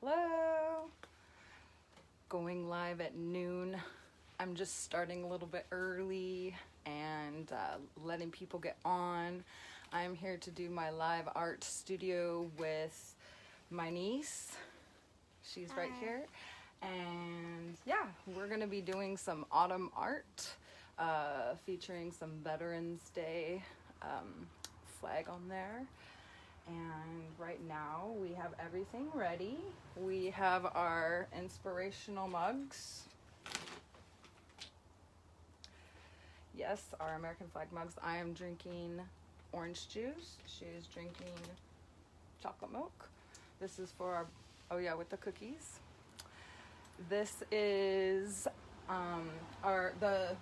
Hello. Going live at noon. I'm just starting a little bit early and letting people get on. I'm here to do my live art studio with my niece. She's right here. And yeah, we're going to be doing some autumn art featuring some Veterans Day flag on there. And right now we have everything ready. We have our inspirational mugs. Yes, our American flag mugs. I am drinking orange juice. She is drinking chocolate milk. This is for our, oh yeah, with the cookies. This is the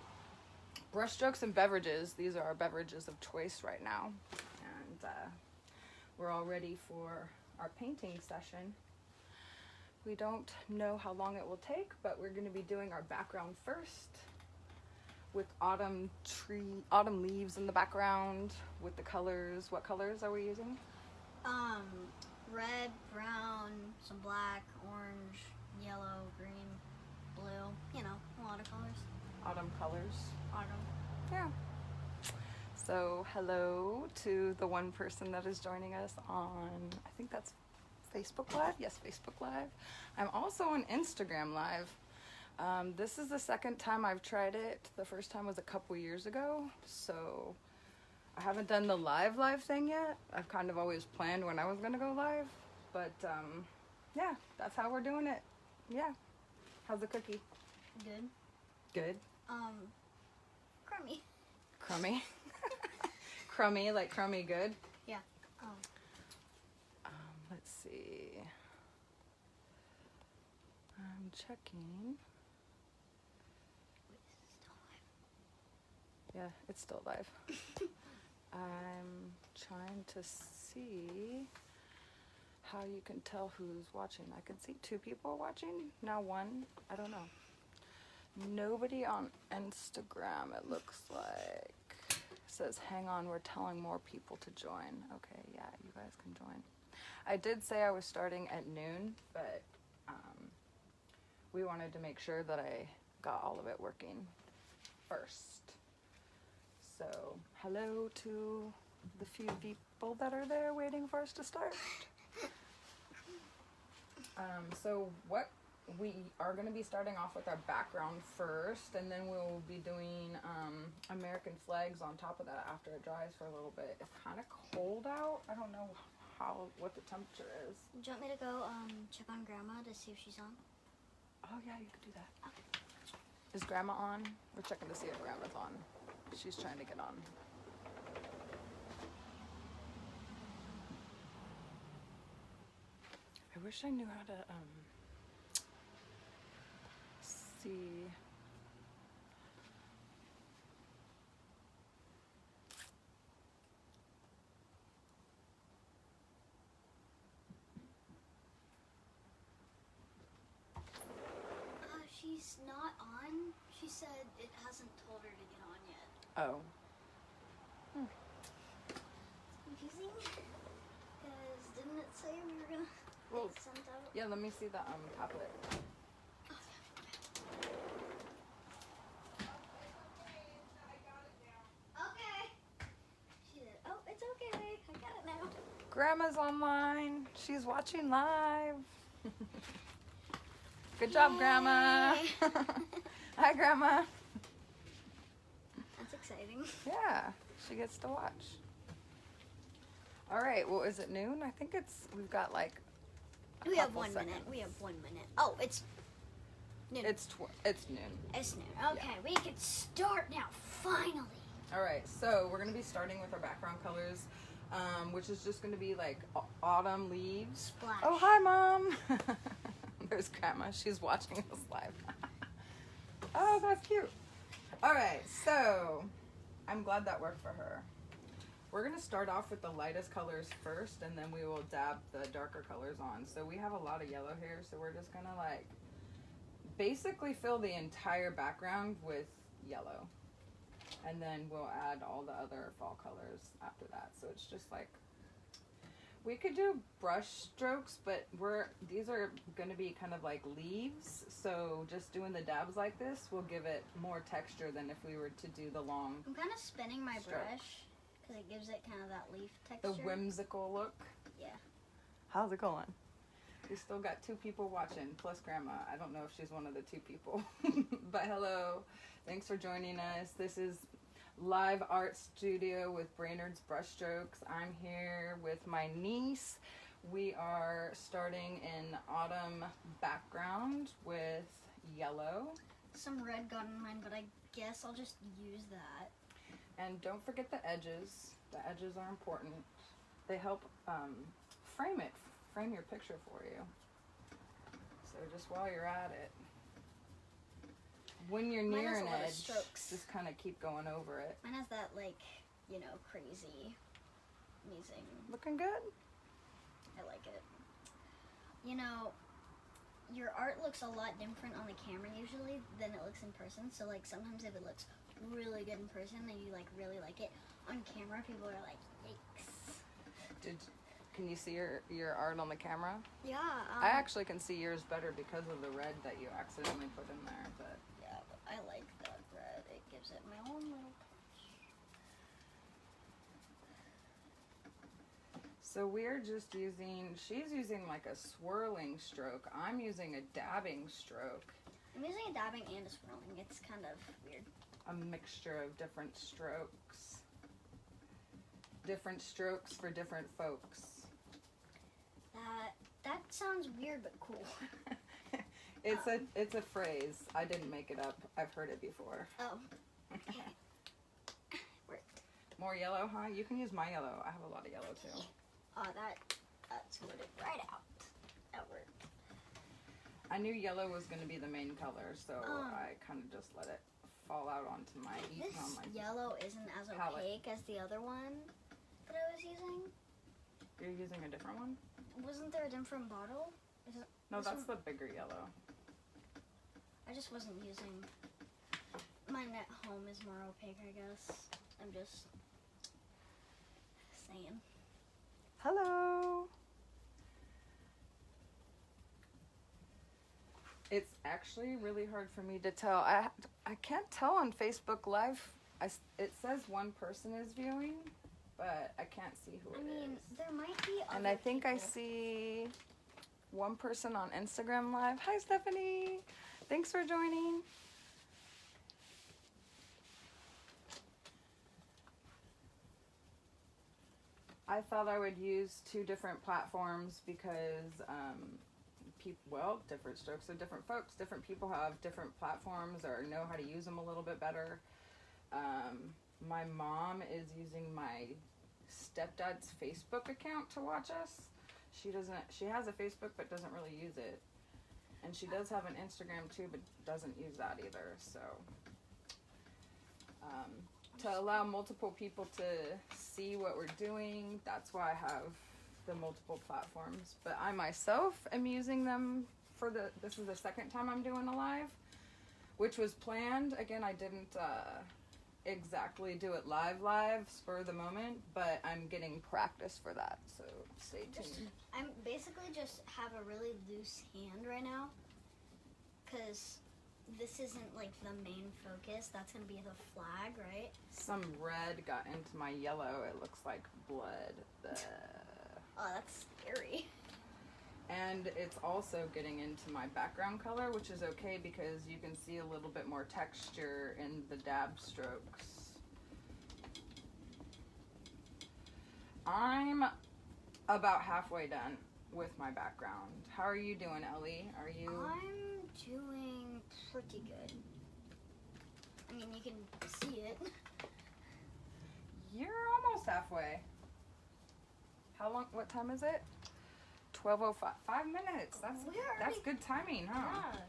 Brushstrokes and beverages. These are our beverages of choice right now. And we're all ready for our painting session. We don't know how long it will take, but we're going to be doing our background first with autumn leaves in the background with the colors. What colors are we using? Red, brown, some black, orange, yellow, green, blue. You know, a lot of colors. Autumn colors. Autumn. Yeah. So hello to the one person that is joining us on, I think that's Facebook Live. Yes, Facebook Live. I'm also on Instagram Live. This is the second time I've tried it. The first time was a couple years ago. So I haven't done the live thing yet. I've kind of always planned when I was going to go live. But yeah, that's how we're doing it. Yeah. How's the cookie? Good. Good? Crummy. Crummy? Crummy, like crummy good? Yeah. Let's see. I'm checking. Yeah, it's still live. I'm trying to see how you can tell who's watching. I can see 2 people watching, now 1. I don't know. Nobody on Instagram, it looks like. It says, hang on, we're telling more people to join. Okay, yeah, you guys can join. I did say I was starting at noon, but we wanted to make sure that I got all of it working first. So, hello to the few people that are there waiting for us to start. So what we are going to be starting off with our background first, and then we'll be doing American flags on top of that after it dries for a little bit. It's kind of cold out. I don't know what the temperature is. Do you want me to go check on Grandma to see if she's on? Oh yeah, you could do that. Okay. Is Grandma on? We're checking to see if Grandma's on. She's trying to get on. I wish I knew how to see. She's not on. She said it hasn't told her to get on yet. Oh. It's confusing. Because didn't it say we were gonna get sent out? Yeah, let me see the tablet. Okay. She said, oh, it's okay, babe. I got it now. Grandma's online. She's watching live. Good job, Grandma. Hi, Grandma. That's exciting. Yeah, she gets to watch. All right, well, is it noon? I think we've got like We have 1 minute. We have 1 minute. Oh, it's noon. It's noon. It's noon. Okay, we can start now, finally. All right, so we're going to be starting with our background colors, which is just going to be like autumn leaves. Splash. Oh, hi, Mom. There's Grandma. She's watching us live. Oh, that's cute. All right, so I'm glad that worked for her. We're going to start off with the lightest colors first, and then we will dab the darker colors on. So we have a lot of yellow here, so we're just going to like basically fill the entire background with yellow. And then we'll add all the other fall colors after that. So it's just like We could do brush strokes, but these are going to be kind of like leaves. So just doing the dabs like this will give it more texture than if we were to do the long. I'm kind of spinning my stroke. brush because it gives it kind of that leaf texture. The whimsical look. Yeah. How's it going? We still got 2 people watching, plus Grandma. I don't know if she's one of the 2 people. But hello. Thanks for joining us. This is Live Art Studio with Brainerd's Brushstrokes. I'm here with my niece. We are starting in autumn background with yellow. Some red got in mine, but I guess I'll just use that. And don't forget the edges. The edges are important. They help frame your picture for you. So just while you're at it, when you're Mine near has a an lot of edge, strokes. just kind of keep going over it. Mine has that, like, you know, crazy amazing. Looking good? I like it. You know, your art looks a lot different on the camera usually than it looks in person. So, like, sometimes if it looks really good in person and you, like, really like it, on camera people are like, yikes. Can you see your art on the camera? Yeah. I actually can see yours better because of the red that you accidentally put in there, but... Yeah, but I like that red. It gives it my own little touch. So we're just she's using like a swirling stroke. I'm using a dabbing stroke. I'm using a dabbing and a swirling. It's kind of weird. A mixture of different strokes. Different strokes for different folks. That sounds weird but cool. It's a phrase. I didn't make it up. I've heard it before. Oh. Okay. Worked. More yellow, huh? You can use my yellow. I have a lot of yellow too. Oh, that sorted right out. That worked. I knew yellow was going to be the main color, so I kind of just let it fall out onto my This yellow isn't as palette. opaque as the other one that I was using. You're using a different one? Wasn't there a different bottle? No, this that's one? the bigger yellow. I just wasn't using. Mine at home is more opaque, I guess. I'm just saying. Hello. It's actually really hard for me to tell. I can't tell on Facebook Live. It says one person is viewing, but I can't see who it is. I mean, there might be other And I think people. I see one person on Instagram Live. Hi, Stephanie. Thanks for joining. I thought I would use 2 different platforms because different strokes of different folks. Different people have different platforms or know how to use them a little bit better. My mom is using my stepdad's Facebook account to watch us. She has a Facebook but doesn't really use it. And she does have an Instagram too, but doesn't use that either. So to allow multiple people to see what we're doing, that's why I have the multiple platforms. But I myself am using them this is the second time I'm doing a live, which was planned. Again, I didn't exactly do it live spur of the moment, but I'm getting practice for that, so stay tuned. I'm basically just have a really loose hand right now because this isn't like the main focus. That's gonna be the flag, right? Some red got into my yellow. It looks like blood. Oh, that's scary. And it's also getting into my background color, which is okay because you can see a little bit more texture in the dab strokes. I'm about halfway done with my background. How are you doing, Ellie? I'm doing pretty good. I mean, you can see it. You're almost halfway. How long? What time is it? 12:05. 5 minutes. That's good timing, huh? Yeah.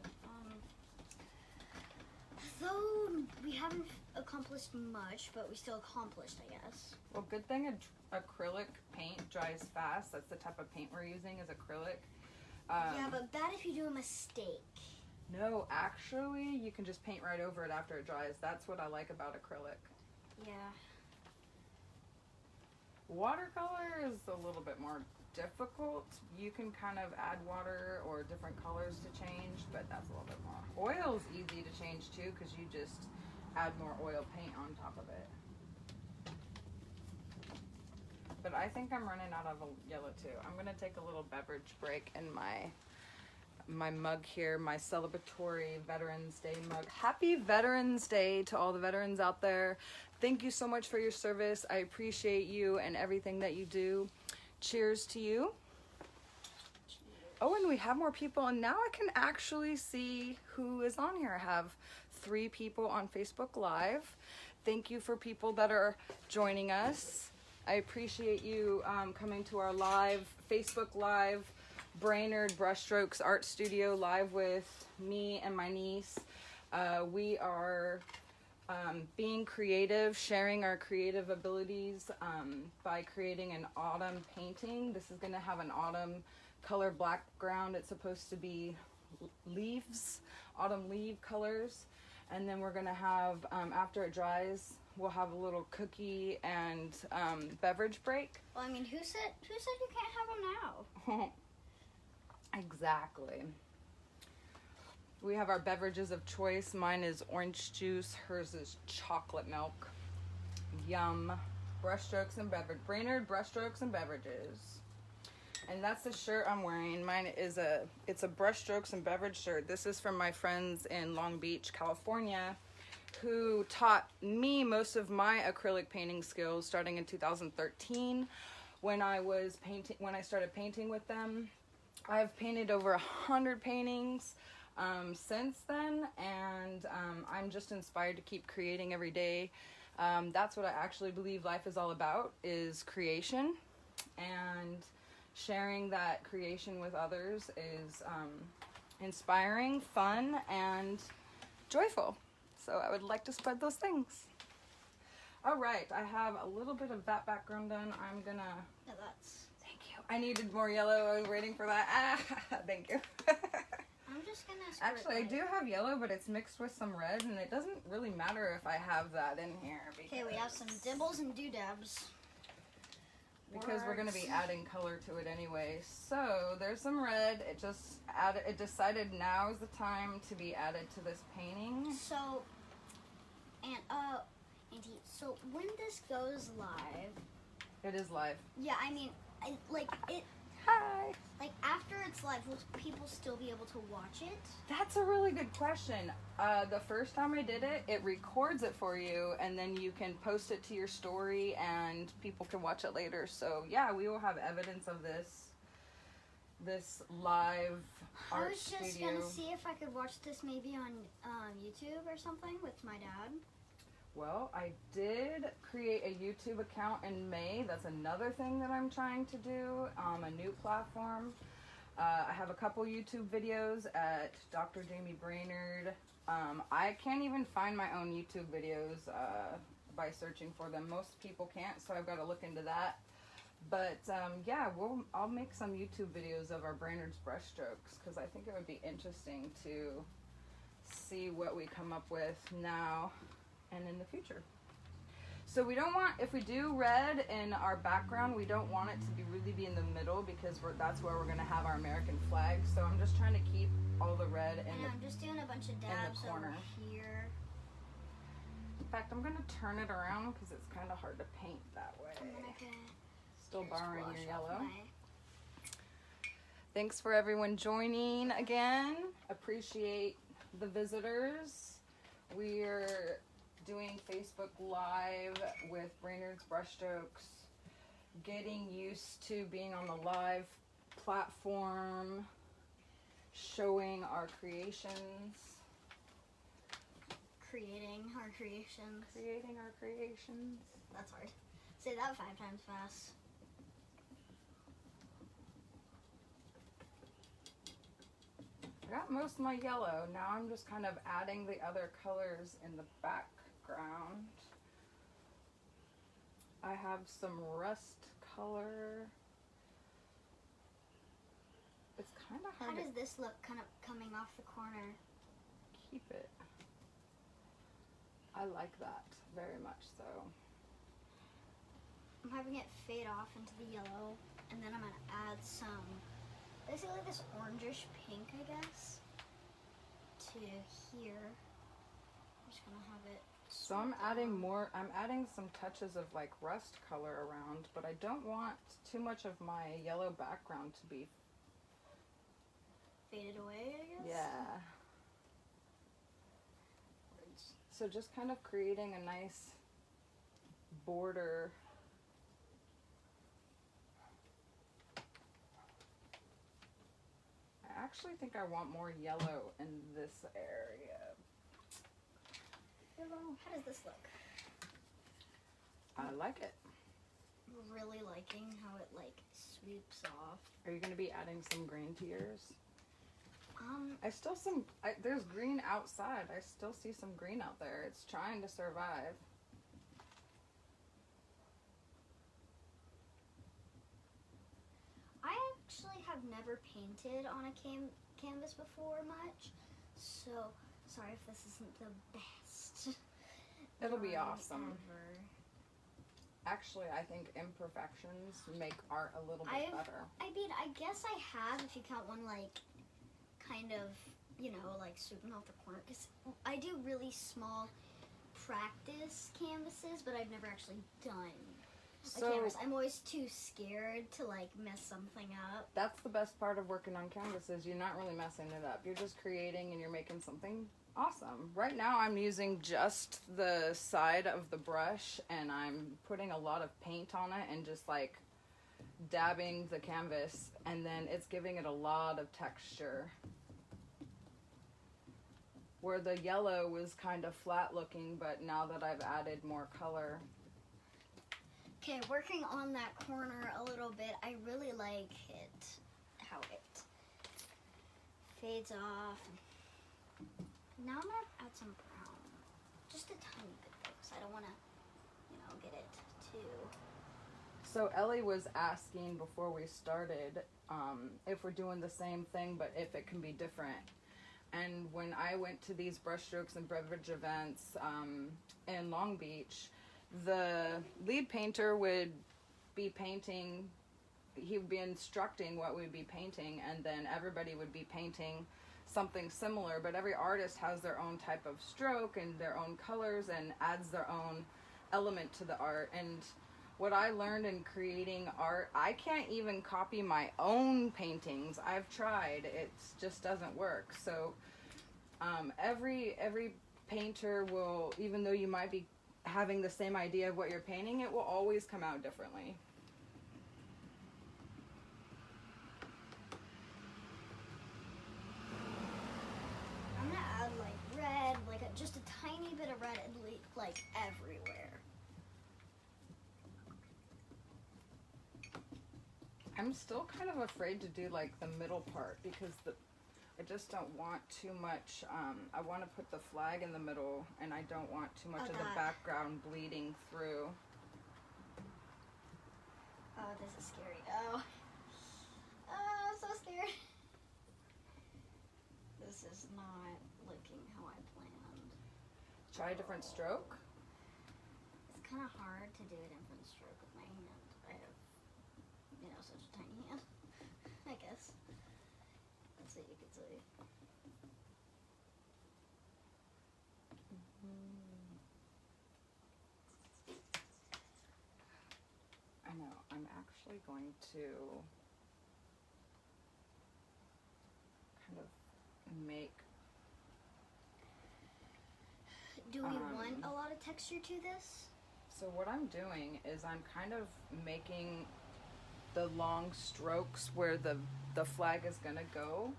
Though we haven't accomplished much, but we still accomplished, I guess. Well, good thing acrylic paint dries fast. That's the type of paint we're using is acrylic. Yeah, but bad if you do a mistake. No, actually, you can just paint right over it after it dries. That's what I like about acrylic. Yeah. Watercolor is a little bit more difficult, you can kind of add water or different colors to change, but that's a little bit more. Oil's easy to change too because you just add more oil paint on top of it. But I think I'm running out of yellow too. I'm gonna take a little beverage break in my mug here, my celebratory Veterans Day mug. Happy Veterans Day to all the veterans out there. Thank you so much for your service. I appreciate you and everything that you do. Cheers to you. Oh, and we have more people, and now I can actually see who is on here. I have 3 people on Facebook Live. Thank you for people that are joining us. I appreciate you coming to our live, Facebook Live, Brainerd Brushstrokes Art Studio live with me and my niece. We are being creative, sharing our creative abilities by creating an autumn painting. This is going to have an autumn color background. It's supposed to be leaves, autumn leaf colors. And then we're going to have, after it dries, we'll have a little cookie and beverage break. Well, I mean, who said you can't have them now? Exactly. We have our beverages of choice. Mine is orange juice. Hers is chocolate milk. Yum. Brushstrokes and beverage. Brainerd Brushstrokes and Beverages. And that's the shirt I'm wearing. Mine is it's a Brushstrokes and Beverage shirt. This is from my friends in Long Beach, California, who taught me most of my acrylic painting skills starting in 2013 when I started painting with them. I've painted over 100 paintings since then, and I'm just inspired to keep creating every day. That's what I actually believe life is all about, is creation, and sharing that creation with others is inspiring, fun, and joyful. So I would like to spread those things. All right, I have a little bit of that background done. I'm gonna... No, that's... Thank you. I needed more yellow. I was waiting for that. Thank you. I'm just gonna squirt Actually, I do have yellow, but it's mixed with some red, and it doesn't really matter if I have that in here. Okay, we have some dibbles and doodabs. Because we're going to be adding color to it anyway. So there's some red. It decided now is the time to be added to this painting. So, and Auntie, so when this goes live, it is live. Yeah, I mean, Hi. Like after it's live, will people still be able to watch it? That's a really good question. The first time I did it, it records it for you, and then you can post it to your story, and people can watch it later. So yeah, we will have evidence of this live art studio. I was just gonna see if I could watch this maybe on YouTube or something with my dad. Well, I did create a YouTube account in May. That's another thing that I'm trying to do, a new platform. I have a couple YouTube videos at Dr. Jamie Brainerd. I can't even find my own YouTube videos by searching for them. Most people can't, so I've got to look into that. But yeah, I'll make some YouTube videos of our Brainerd's Brushstrokes, because I think it would be interesting to see what we come up with now and in the future. So we don't want, if we do red in our background, we don't want it to really be in the middle, because that's where we're going to have our American flag. So I'm just trying to keep all the red I'm just doing a bunch of dabs over here. In fact, I'm going to turn it around because it's kind of hard to paint that way. And then I can Still borrowing your yellow. my... Thanks for everyone joining again. Appreciate the visitors. We're doing Facebook Live with Brainerd's Brushstrokes, getting used to being on the live platform, showing our creations. Creating our creations. Creating our creations. That's hard. Say that 5 times fast. I got most of my yellow. Now I'm just kind of adding the other colors in the background. I have some rust color. It's kind of hard. How does this look kind of coming off the corner? Keep it. I like that very much so. I'm having it fade off into the yellow. and then I'm gonna add some, basically this orangish pink, I guess, to here. I'm just gonna have it. So I'm adding some touches of like rust color around, but I don't want too much of my yellow background to be Faded away, I guess. Yeah. So just kind of creating a nice border. I actually think I want more yellow in this area. How does this look? I like it. Really liking how it like sweeps off. Are you going to be adding some green to yours? There's green outside. I still see some green out there. It's trying to survive. I actually have never painted on a canvas before much, so sorry if this isn't the best. It'll be awesome. Ever. Actually, I think imperfections make art a little bit better. I mean, I guess I have, if you count one, like, kind of, you know, like, swooping off the corner. Because I do really small practice canvases, but I've never actually done a canvas. I'm always too scared to, like, mess something up. That's the best part of working on canvases. You're not really messing it up. You're just creating and you're making something awesome. Right now I'm using just the side of the brush and I'm putting a lot of paint on it and just like dabbing the canvas, and then it's giving it a lot of texture. Where the yellow was kind of flat looking, but now that I've added more color. Okay, working on that corner a little bit, I really like it, how it fades off. Now I'm gonna add some brown, just a tiny bit though, because I don't want to, you know, get it too. So Ellie was asking before we started if we're doing the same thing, but if it can be different. And when I went to these Brushstrokes and beverage events in Long Beach, the lead painter would be painting, he would be instructing what we'd be painting, and then everybody would be painting something similar, but every artist has their own type of stroke and their own colors and adds their own element to the art. And what I learned in creating art, I can't even copy my own paintings. I've tried, it just doesn't work. So every painter will, even though you might be having the same idea of what you're painting, it will always come out differently. I'm gonna add like red, like just a tiny bit of red, and like everywhere. I'm still kind of afraid to do like the middle part because I just don't want too much. I want to put the flag in the middle, and I don't want too much of the background bleeding through. Oh, this is scary. Oh, I'm so scared. This is not looking how I planned. Try a different stroke. It's kind of hard to do a different stroke with my hand. I have, you know, such a tiny hand, I guess. That's what you could say. I know. I'm actually going to kind of make. Do we want a lot of texture to this? So what I'm doing is I'm kind of making the long strokes where the flag is going to go,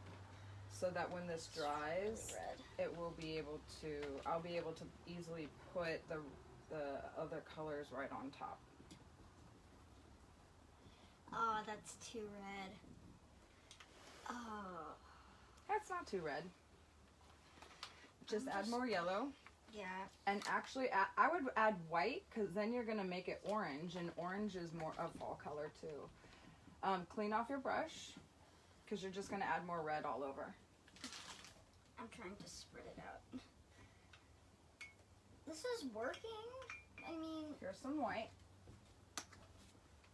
so that when this dries, really it will be able to, I'll be able to easily put the other colors right on top. Oh, that's too red. Oh. That's not too red. Just add more yellow. Yeah. And actually, I would add white, because then you're going to make it orange, and orange is more a fall color too. Clean off your brush, because you're just going to add more red all over. I'm trying to spread it out. This is working. I mean... Here's some white.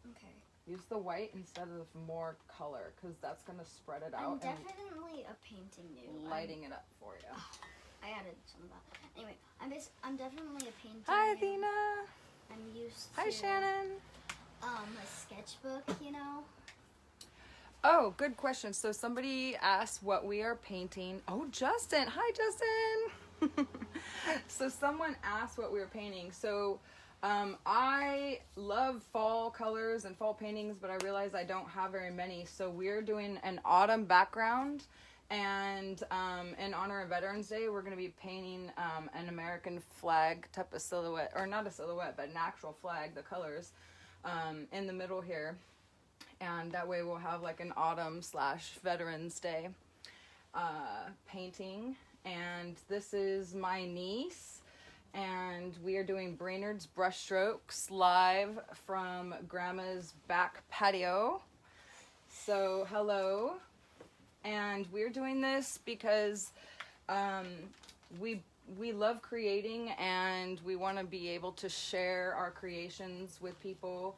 Okay. Use the white instead of more color, because that's going to spread it I'm out and definitely a painting noob. lighting it up for you. I added some of that. Anyway, I'm definitely a painting Hi, noob. Athena. I'm used to Hi, Shannon. a sketchbook, you know. Oh, good question. So somebody asked what we are painting. Oh, Justin. Hi, Justin. So someone asked what we were painting. So I love fall colors and fall paintings, but I realize I don't have very many. So we're doing an autumn background. And in honor of Veterans Day, we're going to be painting an American flag type of silhouette. Or not a silhouette, but an actual flag, the colors, in the middle here. And that way we'll have like an autumn / Veterans Day painting. And this is my niece. And we are doing Brainerd's Brushstrokes live from Grandma's back patio. So hello. And we're doing this because we love creating, and we want to be able to share our creations with people.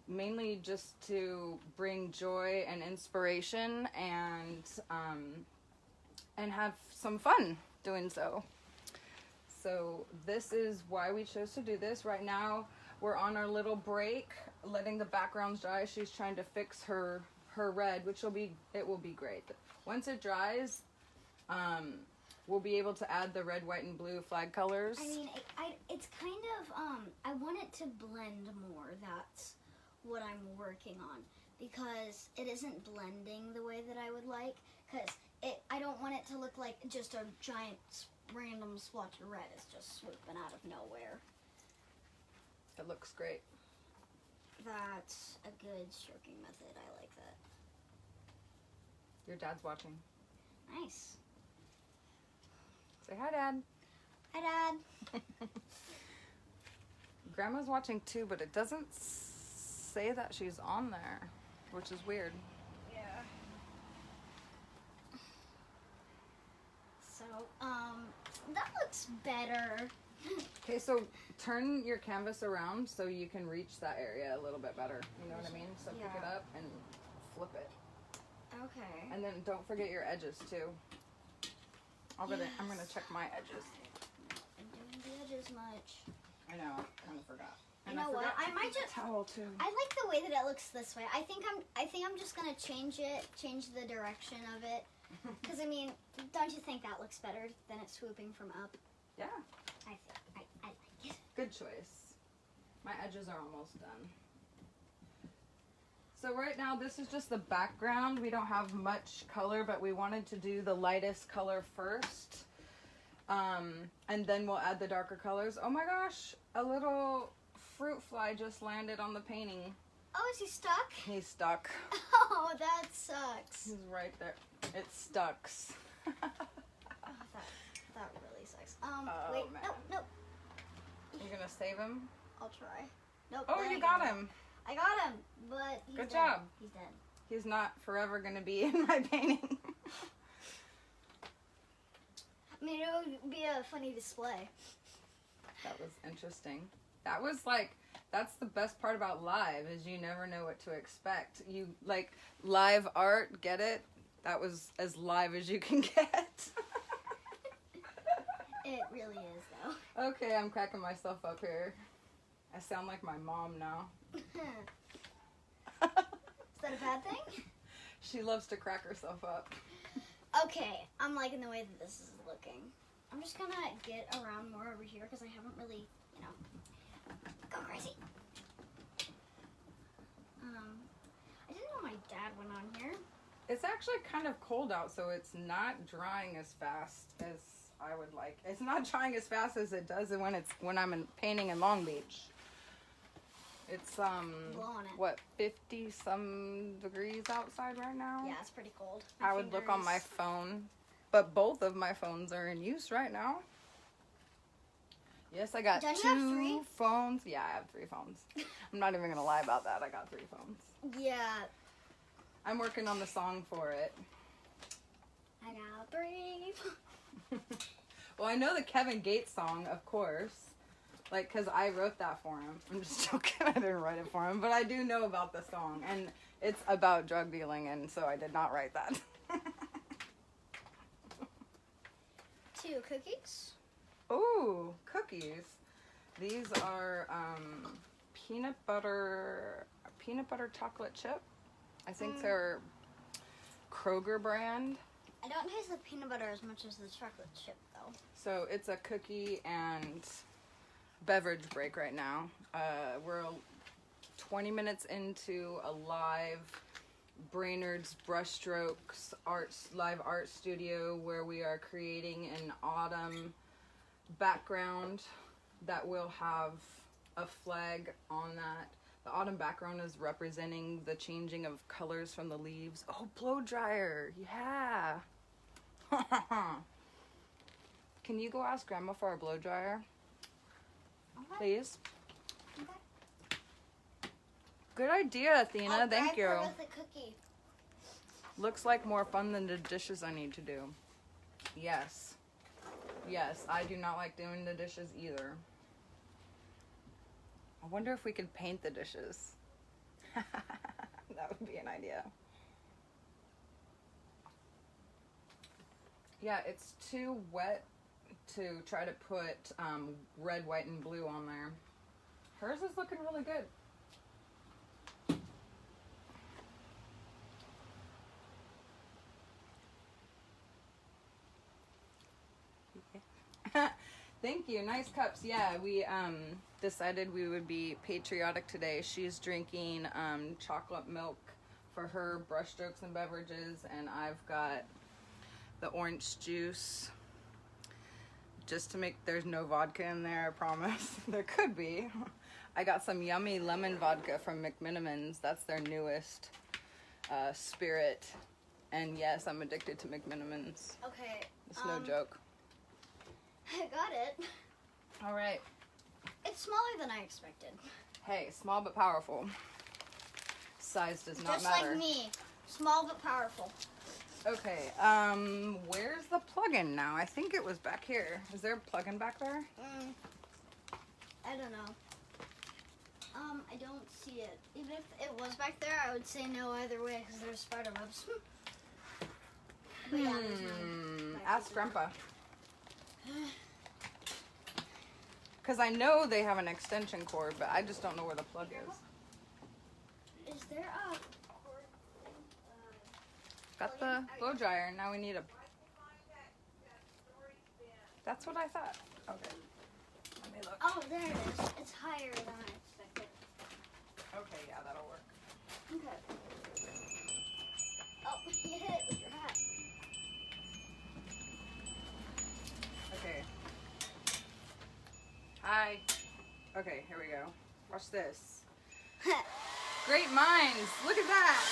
Mainly just to bring joy and inspiration and have some fun doing so. So this is why we chose to do this. Right now we're on our little break, letting the backgrounds dry. She's trying to fix her red, which will be great. Once it dries, we'll be able to add the red, white, and blue flag colors. I mean, it's kind of I want it to blend more. That's what I'm working on, because it isn't blending the way that I would like, because I don't want it to look like just a giant random splotch of red is just swooping out of nowhere. It looks great. That's a good stroking method. I like that. Your dad's watching. Nice. Say hi, Dad. Hi, Dad. Grandma's watching too, but it doesn't say that she's on there, which is weird. Yeah. So, that looks better. Okay, so turn your canvas around so you can reach that area a little bit better. You know what I mean? So pick it up and flip it. Okay. And then don't forget your edges too. I'm gonna check my edges. I'm doing the edges much. I know, I kind of forgot. You know what? I might just towel too. I like the way that it looks this way. I think I'm just gonna change the direction of it. Because I mean, don't you think that looks better than it swooping from up? Yeah. I like it. Good choice. My edges are almost done. So right now this is just the background. We don't have much color, but we wanted to do the lightest color first. And then we'll add the darker colors. Oh my gosh, a little fruit fly just landed on the painting. Oh, is he stuck? He's stuck. Oh, that sucks. He's right there. It stucks. Oh, that really sucks. Oh, wait, man. nope. You're gonna save him? I'll try. Nope. Oh, there you I got go. him. I got him, but he's Good dead. job. He's dead. He's not forever gonna be in my painting. I mean, it would be a funny display. That was interesting. That was that's the best part about live, is you never know what to expect. You like live art, get it? That was as live as you can get. It really is, though. Okay, I'm cracking myself up here. I sound like my mom now. Is that a bad thing? She loves to crack herself up. Okay, I'm liking the way that this is looking. I'm just gonna get around more over here because I haven't really, go crazy. I didn't know my dad went on here. It's actually kind of cold out, so it's not drying as fast as I would like. It's not drying as fast as it does when I'm painting in Long Beach. It's Blowing it. what, 50 some degrees outside right now? Yeah, it's pretty cold. I would look on my phone, but both of my phones are in use right now. Yes, I got Don't you have 2 3? phones. Yeah, I have 3 phones. I'm not even gonna lie about that. I got 3 phones. Yeah. I'm working on the song for it. I got 3. Well, I know the Kevin Gates song, of course. Like, because I wrote that for him. I'm just joking. I didn't write it for him. But I do know about the song. And it's about drug dealing. And so I did not write that. 2 cookies. Ooh, cookies. These are peanut butter chocolate chip. I think they're Kroger brand. I don't taste the peanut butter as much as the chocolate chip, though. So it's a cookie and beverage break right now. We're 20 minutes into a live Brainerd's Brushstrokes live art studio where we are creating an autumn background that will have a flag on that. The autumn background is representing the changing of colors from the leaves. Oh, blow dryer. Yeah. Can you go ask Grandma for a blow dryer? Okay. Please. Okay. Good idea, Athena. I'll Thank you. bribe her with a cookie. Looks like more fun than the dishes I need to do. Yes. Yes, I do not like doing the dishes either. I wonder if we could paint the dishes. That would be an idea. Yeah, it's too wet to try to put red, white, and blue on there. Hers is looking really good. Thank you. Nice cups. Yeah, we decided we would be patriotic today. She's drinking chocolate milk for her Brushstrokes and beverages, and I've got the orange juice. Just to make, there's no vodka in there, I promise. There could be. I got some yummy lemon vodka from McMinimans. That's their newest spirit. And yes, I'm addicted to McMinimans. Okay. It's no joke. I got it. All right. It's smaller than I expected. Hey, small but powerful. Size does not Just matter. like me. Small but powerful. Okay, where's the plug-in now? I think it was back here. Is there a plug-in back there? I don't know. I don't see it. Even if it was back there, I would say no either way because there's spider webs. But yeah, there's none. Ask Grandpa. Because I know they have an extension cord, but I just don't know where the plug is. Is there a cord? Got the blow dryer. Now we need a... That's what I thought. Okay. Let me look. Oh, there it is. It's higher than I expected. Okay, yeah, that'll work. Okay. Oh, you hit it with your hat. Okay. Hi. Okay, here we go. Watch this. Great minds. Look at that.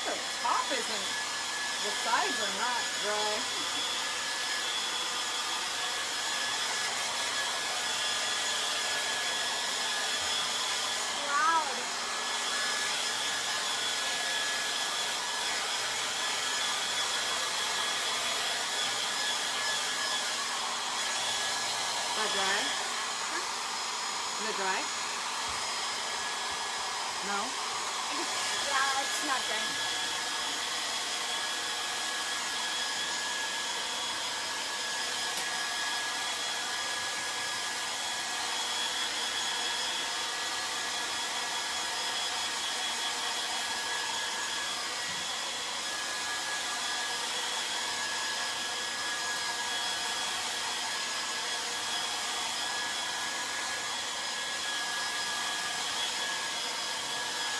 The top isn't, the sides are not dry. Loud. Is that dry? Is it dry? No? Yeah, it's not dry.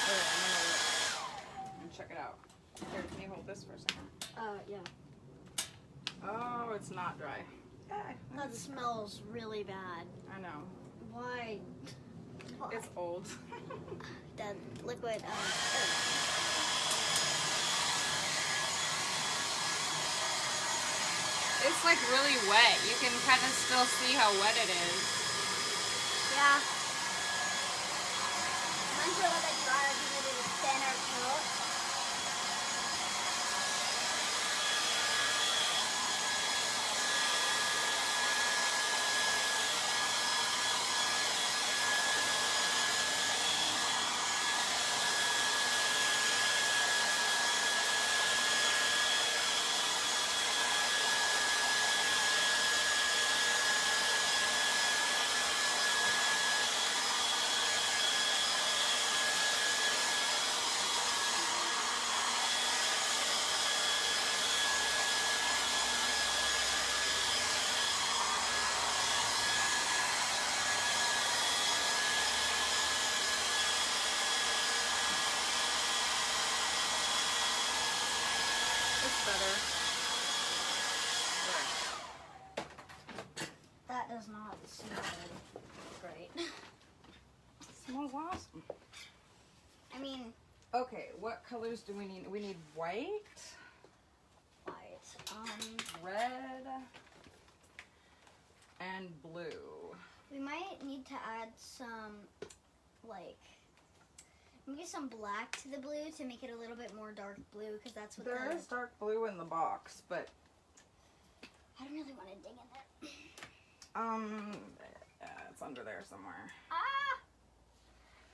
Okay, I'm gonna check it out. Here, can you hold this for a second? Yeah. Oh, it's not dry. That smells really bad. I know. Why? It's old. That liquid. It's like really wet. You can kind of still see how wet it is. Yeah. Once you let it dry, I'll give it a thinner coat. It's better. That does not smell great. It smells awesome. I mean, Okay, what colors do we need? We need white, white. red, and blue. We might need to add some, like, maybe some black to the blue to make it a little bit more dark blue, because that's what There is dark blue in the box, but I don't really want to dig in there. it's under there somewhere. Ah!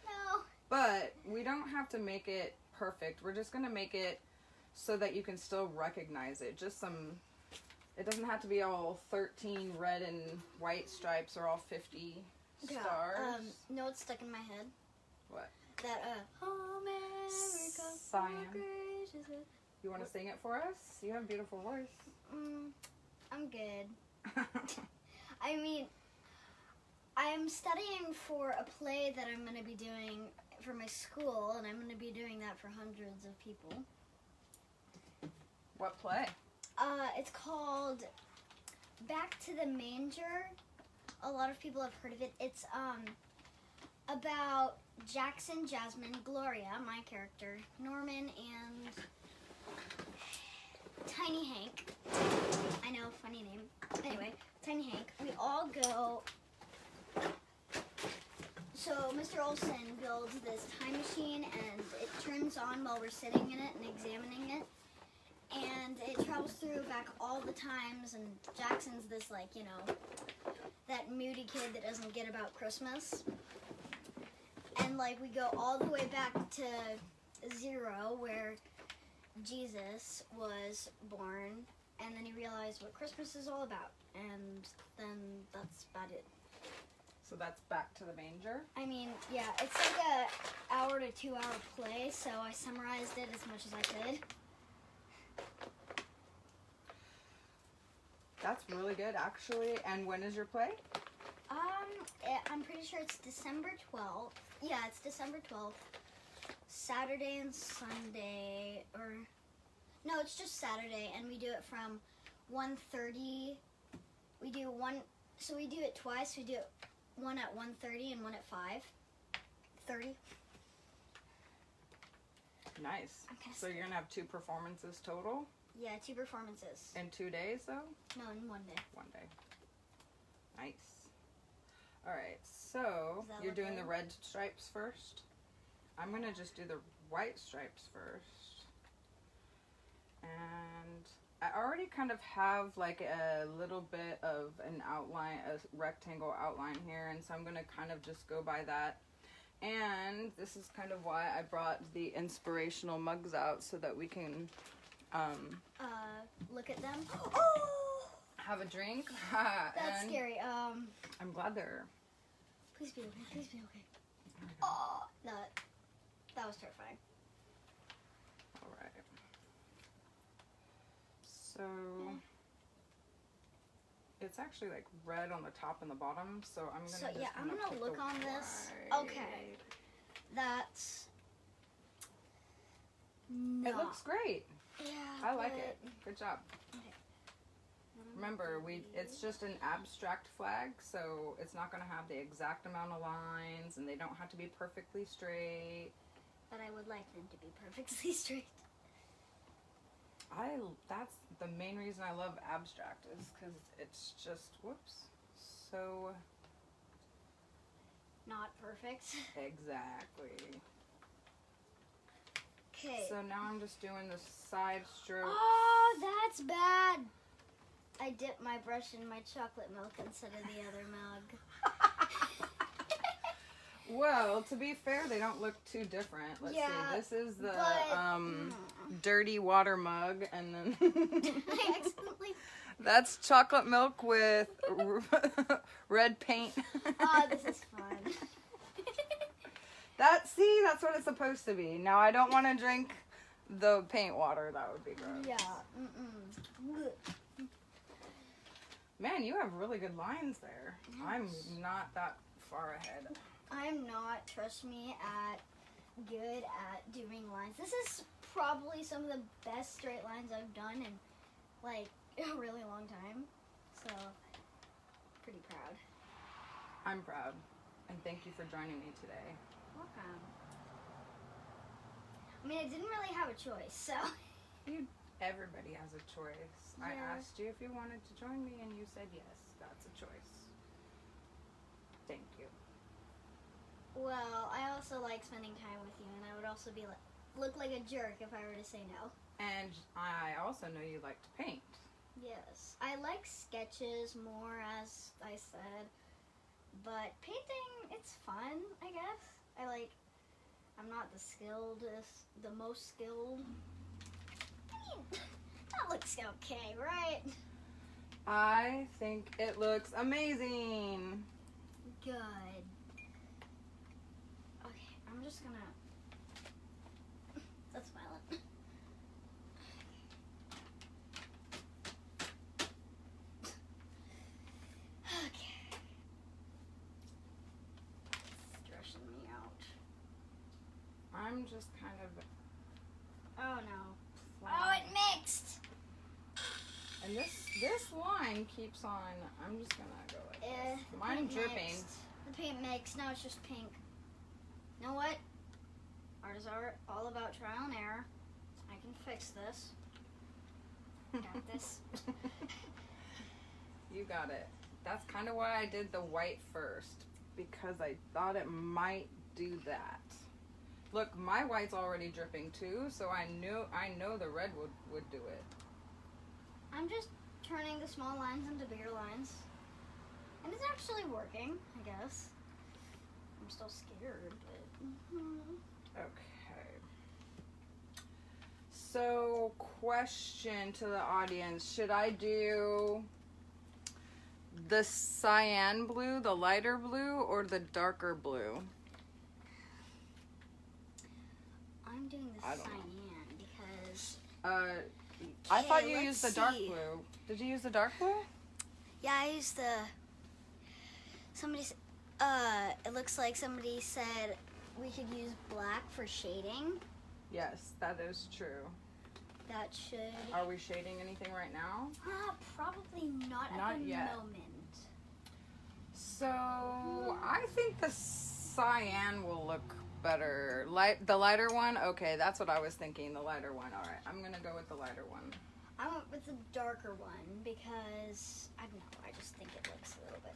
No. But we don't have to make it perfect. We're just gonna make it so that you can still recognize it. Just some. It doesn't have to be all 13 red and white stripes or all 50 stars. No, what's stuck in my head? What? That, America. Cyan. how great is it? You want to sing it for us? You have a beautiful voice. I'm good. I mean, I'm studying for a play that I'm going to be doing for my school, and I'm going to be doing that for hundreds of people. What play? It's called Back to the Manger. A lot of people have heard of it. It's about Jackson, Jasmine, Gloria, my character, Norman, and Tiny Hank. I know, funny name. Anyway, Tiny Hank. We all go. So Mr. Olson builds this time machine, and it turns on while we're sitting in it and examining it. And it travels through back all the times, and Jackson's this, like, you know, that moody kid that doesn't get about Christmas. And, like, we go all the way back to 0, where Jesus was born, and then he realized what Christmas is all about. And then that's about it. So that's Back to the Manger. I mean, yeah, it's like a hour to 2 hour play, so I summarized it as much as I could. That's really good, actually. And when is your play? I'm pretty sure it's December 12th. Yeah, it's December 12th. Saturday and Sunday, or no, it's just Saturday, and we do it from 1:30. We do it twice. We do it one at 1:30 and one at 5:30. Nice. So you're gonna have 2 performances total? Yeah, 2 performances. In 2 days, though? No, in 1 day. 1 day. Nice. All right, so you're doing the red stripes first. I'm gonna just do the white stripes first. And I already kind of have like a little bit of an outline, a rectangle outline here, and so I'm gonna kind of just go by that. And this is kind of why I brought the inspirational mugs out, so that we can look at them. Oh! have a drink. That's scary. I'm glad they're... Please be okay. Please be okay. Oh, that was terrifying. All right. So it's actually like red on the top and the bottom. So I'm gonna. So yeah, I'm gonna look on this. Okay, that's. It looks great. Yeah. I like it. Good job. Okay. Remember, it's just an abstract flag, so it's not going to have the exact amount of lines, and they don't have to be perfectly straight. But I would like them to be perfectly straight. That's the main reason I love abstract, is because it's just, so... Not perfect. Exactly. Okay. So now I'm just doing the side strokes. Oh, that's bad. I dipped my brush in my chocolate milk instead of the other mug. Well, to be fair, they don't look too different. Let's see. This is the dirty water mug, and then I accidentally. That's chocolate milk with red paint. Oh, this is fun. That's what it's supposed to be. Now, I don't want to drink the paint water. That would be gross. Yeah. Man, you have really good lines there. Yes. I'm not that far ahead. I'm not, trust me, good at doing lines. This is probably some of the best straight lines I've done in, like, a really long time. So, pretty proud. I'm proud. And thank you for joining me today. Welcome. I mean, I didn't really have a choice, so. Everybody has a choice. Yeah. I asked you if you wanted to join me, and you said yes. That's a choice. Thank you. Well, I also like spending time with you, and I would also look like a jerk if I were to say no. And I also know you like to paint. Yes. I like sketches more, as I said. But painting, it's fun, I guess. I'm not the most skilled. I mean, that looks okay, right? I think it looks amazing. Good. Okay, I'm just gonna... That's violent. Okay. It's stressing me out. I'm just kind of... Oh no. Oh, it mixed! And this line keeps on... I'm just gonna go like this. Mine's dripping. The paint mixed. Now it's just pink. You know what? Art is all about trial and error. I can fix this. Got this. You got it. That's kind of why I did the white first, because I thought it might do that. Look, my white's already dripping too, so I know the red would do it. I'm just turning the small lines into bigger lines. And it's actually working, I guess. I'm still scared, but... Okay. So, question to the audience. Should I do the cyan blue, the lighter blue, or the darker blue? I'm doing the cyan because... I thought you used the dark blue. Did you use the dark blue? Yeah, I used the... it looks like somebody said we could use black for shading. Yes, that is true. That should... Are we shading anything right now? Probably not at the moment. So, I think the cyan will look better. The lighter one? Okay, that's what I was thinking, the lighter one. All right, I'm going to go with the lighter one. I went with the darker one because, I don't know, I just think it looks a little bit...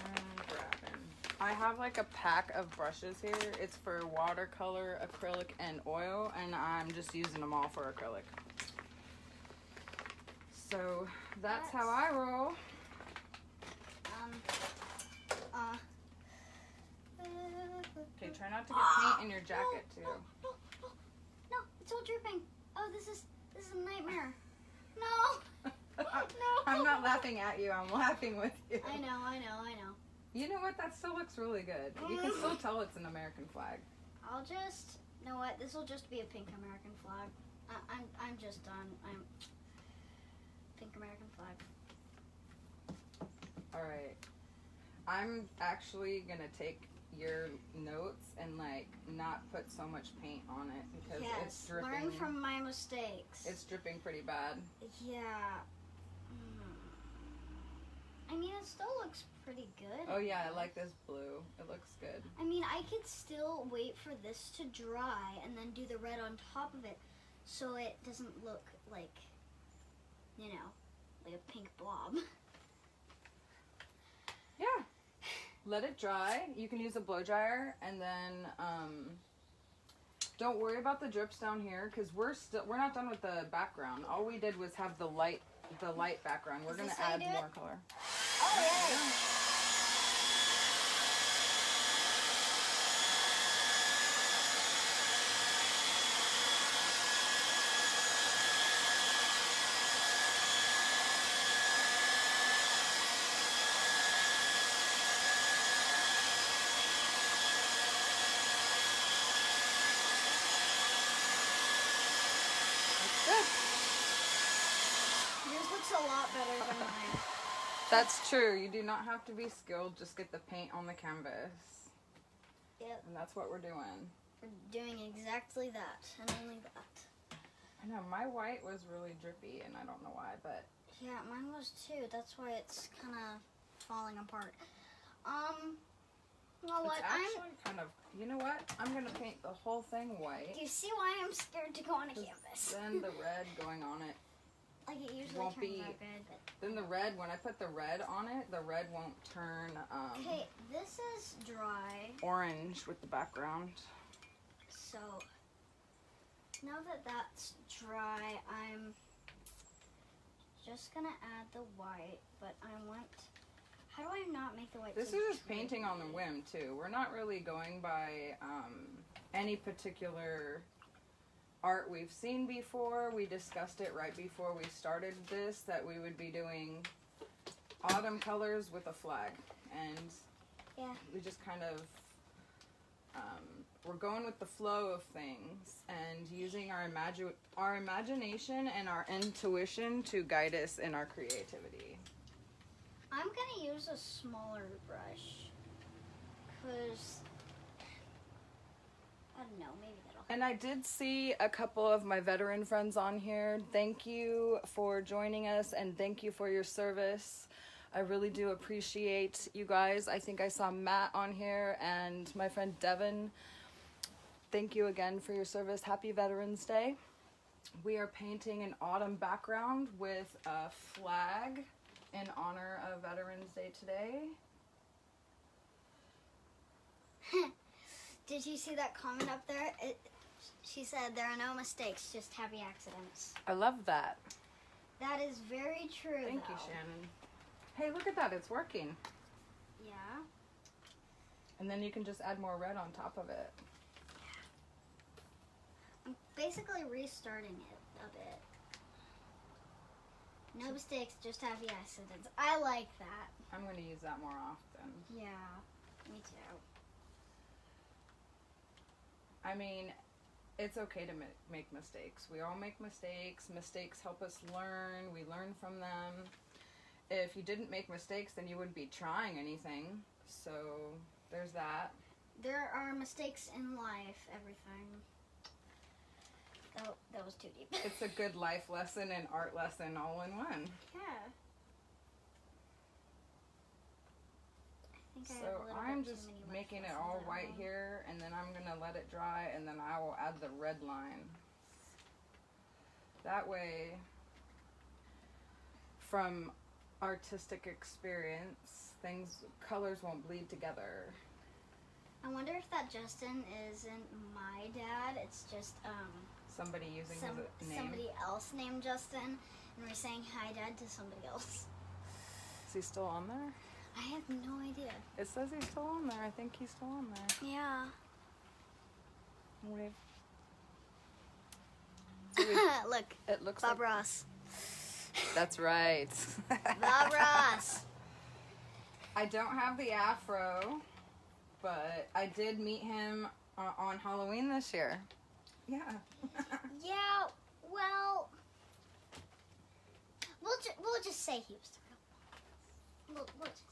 I'm grabbing. I have like a pack of brushes here. It's for watercolor, acrylic, and oil, and I'm just using them all for acrylic. So that's how I roll. Okay, try not to get paint in your jacket too. No, it's all dripping. Oh, this is a nightmare. No. No. I'm not laughing at you. I'm laughing with you. I know. You know what? That still looks really good. You can still tell it's an American flag. You know what? This will just be a pink American flag. I'm just done. Pink American flag. All right. I'm actually gonna take your notes and like not put so much paint on it because it's dripping. Learn from my mistakes. It's dripping pretty bad. Yeah. I mean, it still looks pretty good. Oh yeah, I like this blue. It looks good. I mean, I could still wait for this to dry and then do the red on top of it so it doesn't look like, you know, like a pink blob. Yeah. Let it dry. You can use a blow dryer, and then don't worry about the drips down here because we're not done with the background. All we did was have the light background. We're Is gonna this how add you do more it? color. Oh, yeah. Good. Yours looks a lot better than mine. That's true. You do not have to be skilled. Just get the paint on the canvas. Yep. And that's what we're doing. We're doing exactly that and only that. I know my white was really drippy, and I don't know why, but Yeah, mine was too. That's why it's kind of falling apart. You know what? it's actually kind of. You know what? I'm gonna paint the whole thing white. Do you see why I'm scared to go on a canvas? Then the red going on it. Like it usually won't turns be- out good, but Then the red, when I put the red on it, the red won't turn okay, this is dry. orange with the background. So now that that's dry, I'm just gonna add the white. But I want. How do I not make the white? This so is just painting on the drippy? whim too. We're not really going by any particular art we've seen before. We discussed it right before we started this that we would be doing autumn colors with a flag, and Yeah. we just kind of we're going with the flow of things and using our imagination and our intuition to guide us in our creativity. I'm gonna use a smaller brush because I don't know. Maybe that'll. And I did see a couple of my veteran friends on here. Thank you for joining us, and thank you for your service. I really do appreciate you guys. I think I saw Matt on here and my friend Devin. Thank you again for your service. Happy Veterans Day. We are painting an autumn background with a flag in honor of Veterans Day today. Did you see that comment up there? She said there are no mistakes, just happy accidents. I love that. That is very true. Thank you, though. Shannon. Hey, look at that. It's working. Yeah. And then you can just add more red on top of it. I'm basically restarting it a bit. No mistakes, just happy accidents. I like that. I'm going to use that more often. Yeah, me too. I mean, it's okay to make mistakes. We all make mistakes. Mistakes help us learn. We learn from them. If you didn't make mistakes, then you wouldn't be trying anything. So there's that. There are mistakes in life, everything. Oh, that was too deep. It's a good life lesson and art lesson all in one. Yeah. I think I have a So little I'm bit too just many life making it lessons all at white home. here, and then I'm going to let it dry, and then I will add the red line. That way, from artistic experience, colors won't bleed together. I wonder if that Justin isn't my dad. It's just Somebody using his name. somebody else named Justin, and we're saying hi, Dad, to somebody else. Is he still on there? I have no idea. It says he's still on there. I think he's still on there. Yeah. Wait. So we- Look, it looks Bob like... Ross. That's right. Bob Ross. I don't have the afro, but I did meet him on Halloween this year. Yeah. Yeah. Well, we'll just say he was the real one. We'll just.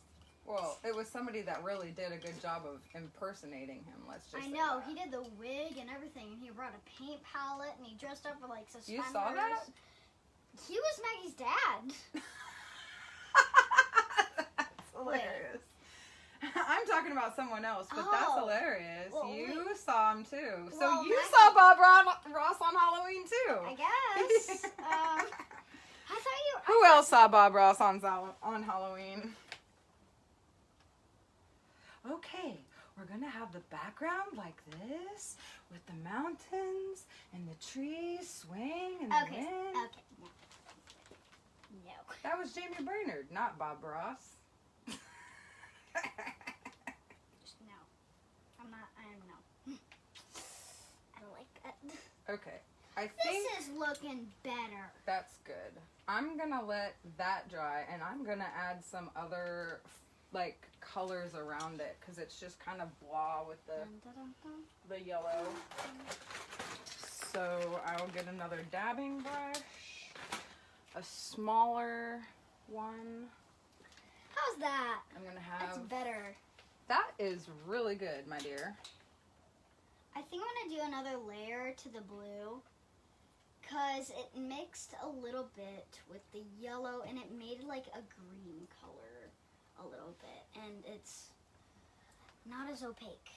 Well, it was somebody that really did a good job of impersonating him. Let's just. I say know that. he did the wig and everything, and he brought a paint palette, and he dressed up with like suspenders. You saw that? He was Maggie's dad. hilarious. I'm talking about someone else, but that's hilarious. Well, you saw him too. So Well, you Maggie- saw Bob Ross on Halloween too. I guess. I thought you. Who else saw Bob Ross on Halloween? Okay, we're gonna have the background like this with the mountains and the trees swaying in the Okay. wind. Okay. No. No. That was Jamie Brainerd, not Bob Ross. Just no. I'm not. I am no. I don't like that. Okay, I think This is looking better. that's good. I'm gonna let that dry, and I'm gonna add some other like colors around it because it's just kind of blah with Dun, dun, dun, dun. the yellow. So I will get another dabbing brush, a smaller one. How's that? I'm gonna That's have better. that is really good, my dear. I think I'm gonna do another layer to the blue because it mixed a little bit with the yellow and it made like a green color a little bit, and it's not as opaque.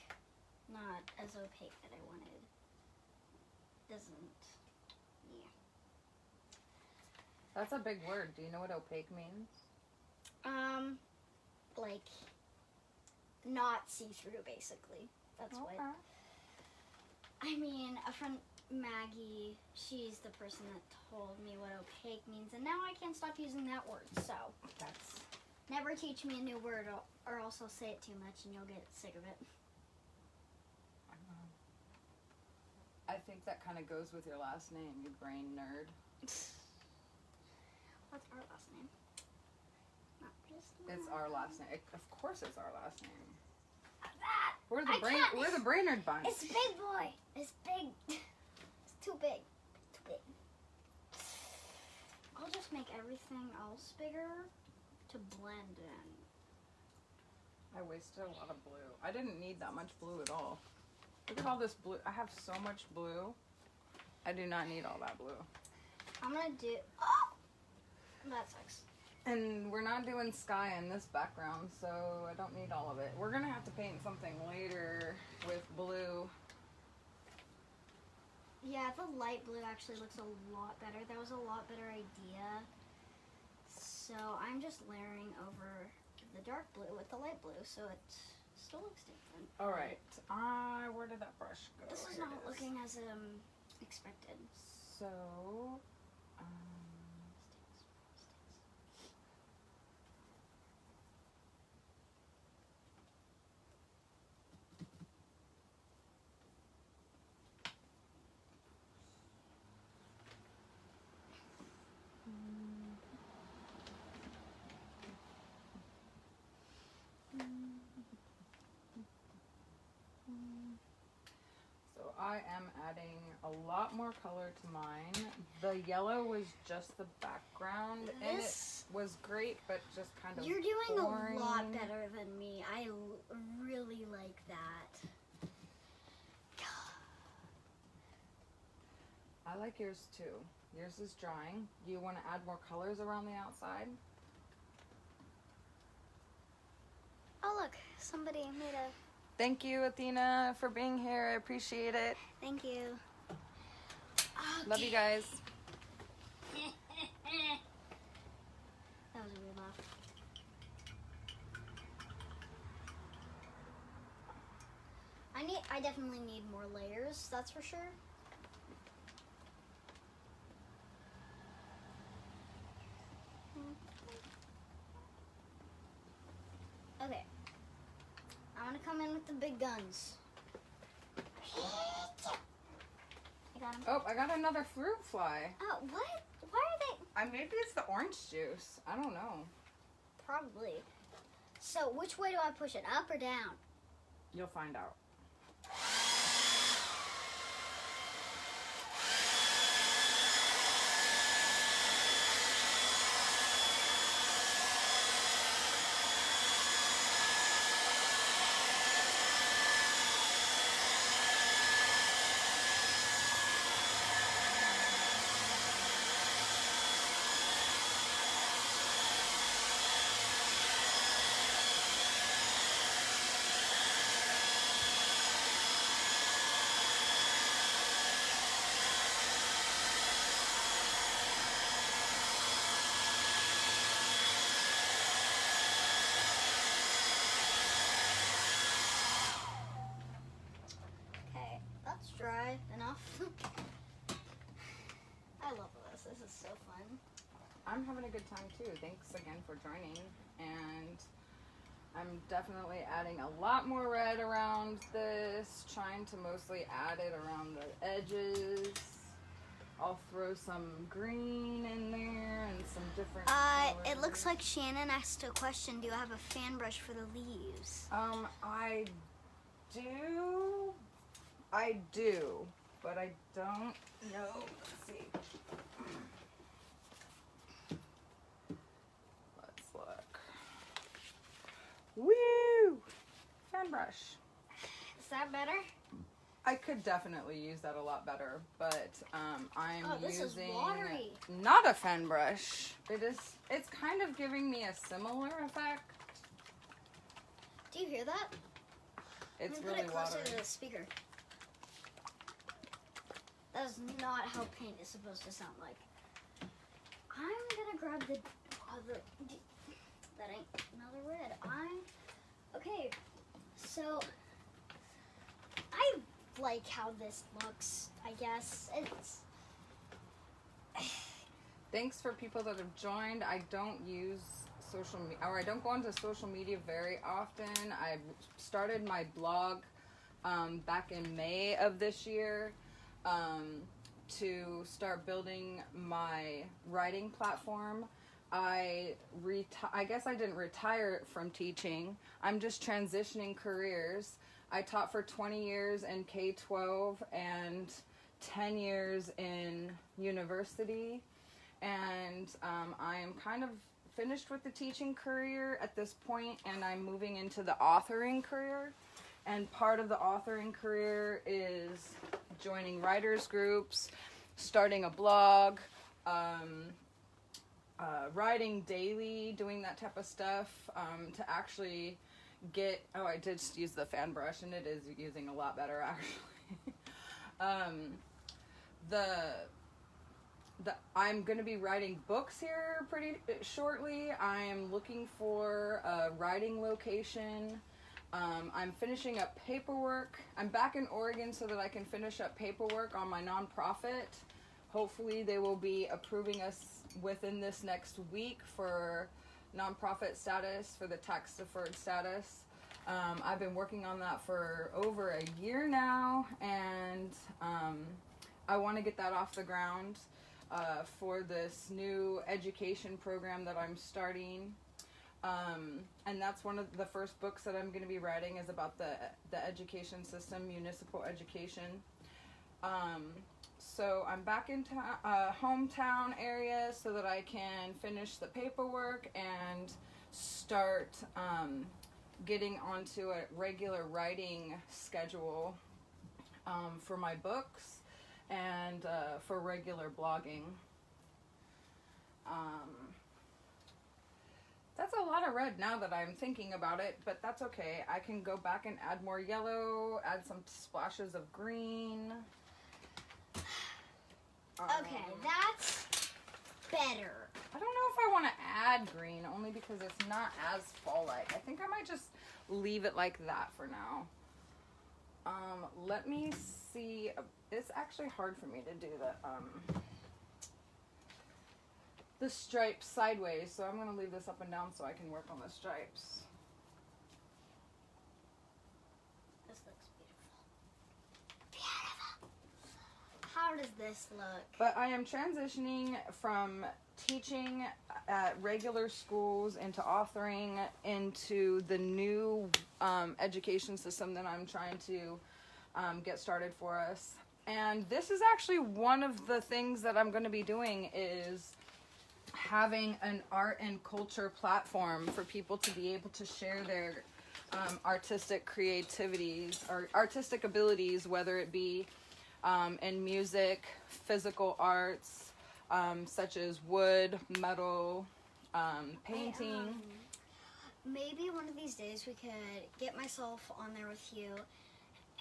Not as opaque that I wanted. Doesn't. Yeah. That's a big word. Do you know what opaque means? Like not see-through, basically. That's what. I mean, a friend, Maggie, she's the person that told me what opaque means, and now I can't stop using that word. So That's never teach me a new word, or else I'll say it too much and you'll get sick of it. I think that kind of goes with your last name, you brain nerd. What's our last name? Not just It's our last name. Of course, it's our last name. that. We're I can't- We're the Brainerd bunch. It's big, boy. It's big. It's too big. Too big. I'll just make everything else bigger to blend in. I wasted a lot of blue. I didn't need that much blue at all. Look at all this blue. I have so much blue. I do not need all that blue. I'm gonna do. Oh, that sucks. And we're not doing sky in this background, so I don't need all of it. We're gonna have to paint something later with blue. Yeah, the light blue actually looks a lot better. That was a lot better idea. So I'm just layering over the dark blue with the light blue, so it still looks different. All right. Where did that brush go? This is Here not it is. looking as expected. So, I am adding a lot more color to mine. The yellow was just the background, and it This- was great, but just kind of You're doing boring. a lot better than me. I really like that. I like yours too. Yours is drying. Do you want to add more colors around the outside? Oh look, somebody made a. Thank you, Athena, for being here. I appreciate it. Thank you. Love you guys. That was a weird laugh. I definitely need more layers, that's for sure. Okay. I'm gonna come in with the big guns. I got him. Oh, I got another fruit fly. Oh, what? Why are they? Maybe it's the orange juice. I don't know. Probably. So, which way do I push it? Up or down? You'll find out. is so fun. I'm having a good time too. Thanks again for joining. And I'm definitely adding a lot more red around this, trying to mostly add it around the edges. I'll throw some green in there and some different colors. It looks like Shannon asked a question. Do you have a fan brush for the leaves? I do, but I don't know. Let's see. Let's look. Woo! Fan brush. Is that better? I could definitely use that a lot better, but I'm this is using watery. not a fan brush. It's kind of giving me a similar effect. Do you hear that? It's Put really it closer watery. to the speaker. That is not how paint is supposed to sound like. I'm gonna grab the other. That ain't another red. Okay. So I like how this looks. I guess it's. Thanks for people that have joined. I don't use social media, or I don't go onto social media very often. I started my blog back in May of this year to start building my writing platform. I guess I didn't retire from teaching. I'm just transitioning careers. I taught for 20 years in K-12 and 10 years in university. And I am kind of finished with the teaching career at this point, and I'm moving into the authoring career. And part of the authoring career is joining writers groups, starting a blog, writing daily, doing that type of stuff to actually get. Oh, I did just use the fan brush, and it is using a lot better actually. I'm going to be writing books here pretty shortly. I am looking for a writing location. I'm finishing up paperwork. I'm back in Oregon so that I can finish up paperwork on my nonprofit. Hopefully they will be approving us within this next week for nonprofit status, for the tax deferred status. I've been working on that for over a year now, and I want to get that off the ground for this new education program that I'm starting. And that's one of the first books that I'm going to be writing is about the education system, municipal education. So I'm back in hometown area so that I can finish the paperwork and start getting onto a regular writing schedule for my books and for regular blogging. That's a lot of red now that I'm thinking about it, but that's okay. I can go back and add more yellow, add some splashes of green. Okay, that's better. I don't know if I want to add green, only because it's not as fall-like. I think I might just leave it like that for now. Let me see. It's actually hard for me to do the stripes sideways, so I'm going to leave this up and down so I can work on the stripes. This looks beautiful. Beautiful. How does this look? But I am transitioning from teaching at regular schools into authoring into the new education system that I'm trying to get started for us. And this is actually one of the things that I'm going to be doing is having an art and culture platform for people to be able to share their artistic creativities or artistic abilities, whether it be in music, physical arts, such as wood, metal, painting. Maybe one of these days we could get myself on there with you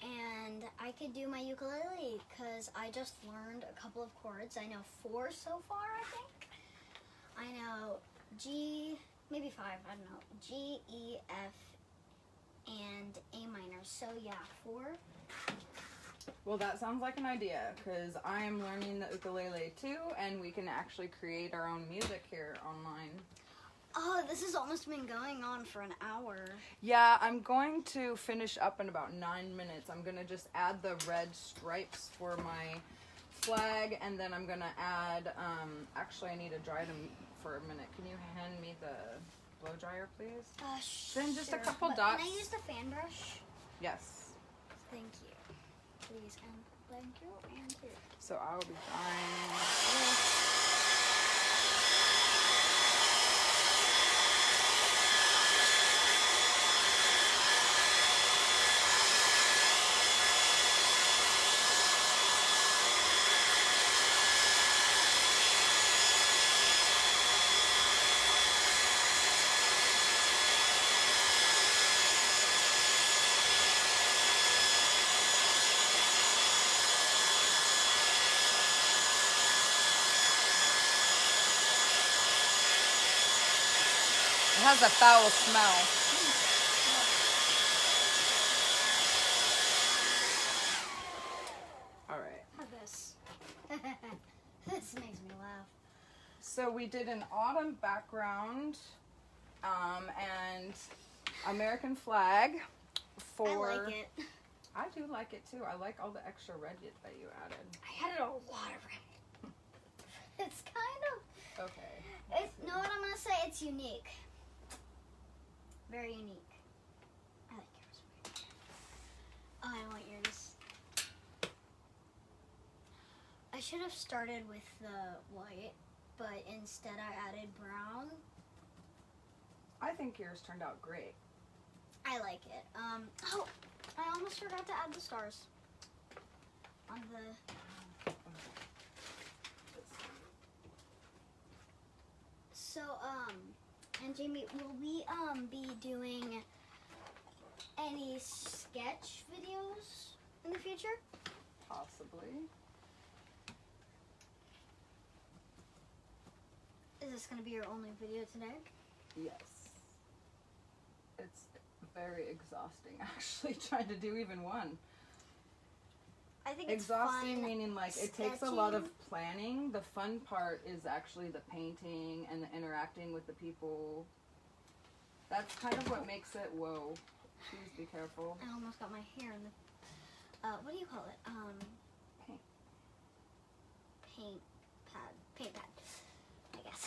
and I could do my ukulele because I just learned a couple of chords. I know 4 so far, I think. I know G, maybe 5, I don't know. G, E, F, and A minor. So yeah, 4. Well, that sounds like an idea, because I am learning the ukulele too, and we can actually create our own music here online. Oh, this has almost been going on for an hour. Yeah, I'm going to finish up in about 9 minutes. I'm going to just add the red stripes for my flag, and then I'm going to add, actually I need to dry them for a minute. Can you hand me the blow dryer, please? Then just a couple dots. Can I use the fan brush? Yes. Thank you. Please, and thank you, and here. So I will be drying this. It has a foul smell. All right. Have this. This makes me laugh. So we did an autumn background and American flag for... I like it. I do like it too. I like all the extra red that you added. I added a lot of red. It's kind of... Okay. Know what I'm going to say? It's unique. Very unique. I like yours. Oh, I want yours. I should have started with the white, but instead I added brown. I think yours turned out great. I like it. Oh, I almost forgot to add the stars on the... So, and Jamie, will we, be doing any sketch videos in the future? Possibly. Is this going to be your only video today? Yes. It's very exhausting, actually, trying to do even one. I think it's Exhausting fun meaning like it takes a lot of planning. The fun part is actually the painting and the interacting with the people. That's kind of what makes it, whoa, please be careful. I almost got my hair in the, what do you call it? Paint. Paint pad, I guess.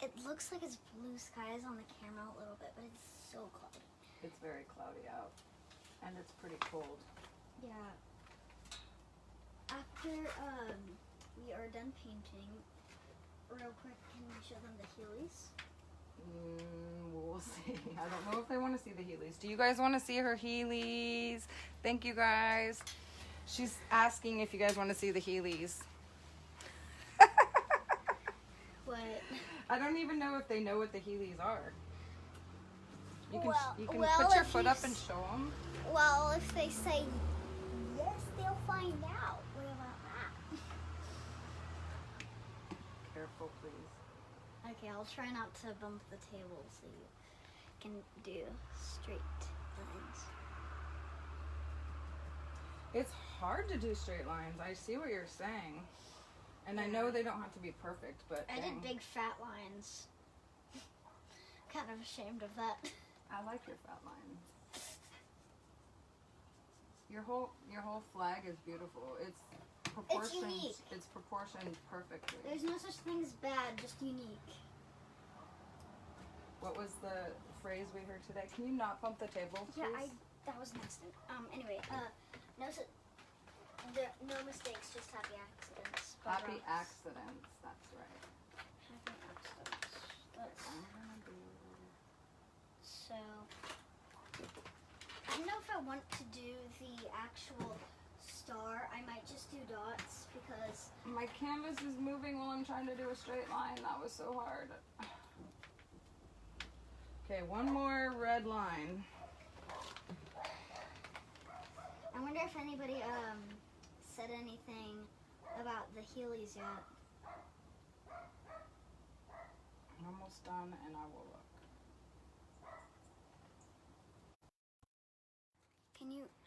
It looks like it's blue skies on the camera a little bit, but it's so cloudy. It's very cloudy out, and it's pretty cold. Yeah. After we are done painting, real quick, can we show them the Heelys? We'll see. I don't know if they want to see the Heelys. Do you guys want to see her Heelys? Thank you, guys. She's asking if you guys want to see the Heelys. What? I don't even know if they know what the Heelys are. You can, Well, put your if foot you up and show them. Well, if they say yes, they'll find out. What about that? Careful, please. Okay, I'll try not to bump the table so you can do straight lines. It's hard to do straight lines. I see what you're saying. And I know they don't have to be perfect, but I dang. did big fat lines. Kind of ashamed of that. I like your fat lines. Your whole flag is beautiful. It's proportioned. unique. It's proportioned perfectly. There's no such thing as bad, just unique. What was the phrase we heard today? Can you not bump the table, please? Yeah, that was an accident. Anyway, no mistakes, just happy accidents. Happy accidents. That's right. Happy accidents. So, I don't know if I want to do the actual star. I might just do dots because My canvas is moving while I'm trying to do a straight line. That was so hard. Okay, one more red line. I wonder if anybody said anything about the Heelys yet. I'm almost done, and I will look.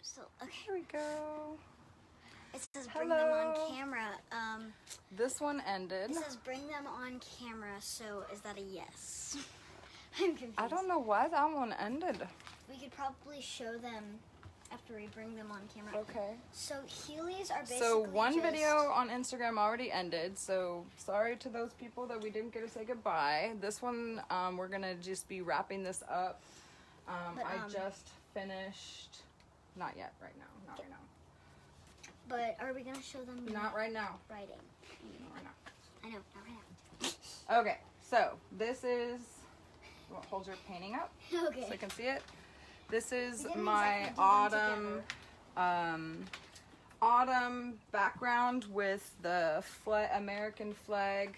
So, okay. Here we go. It says bring them Hello. on camera. This one ended. It says bring them on camera, so is that a yes? I'm confused. I don't know why that one ended. We could probably show them after we bring them on camera. Okay. So Heelys are basically So one just... video on Instagram already ended, so sorry to those people that we didn't get to say goodbye. This one, we're gonna just be wrapping this up. I just finished, not yet, right now, not right now. But are we gonna show them Not right now. writing? Not right now. I know, not right now. Okay, so this is, well, hold your painting up Okay. so I can see it. This is We didn't my exactly do them autumn background with the American flag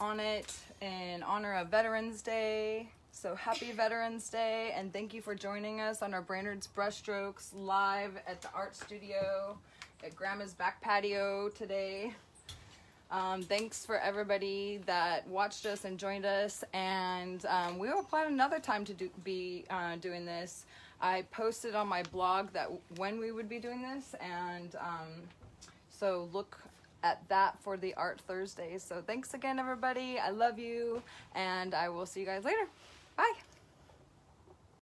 on it in honor of Veterans Day. So happy Veterans Day, and thank you for joining us on our Brainerd's Brushstrokes live at the art studio at Grandma's back patio today. Thanks for everybody that watched us and joined us, and we will plan another time to be doing this. I posted on my blog that when we would be doing this, and so look at that for the Art Thursday. So thanks again, everybody. I love you, and I will see you guys later. Bye.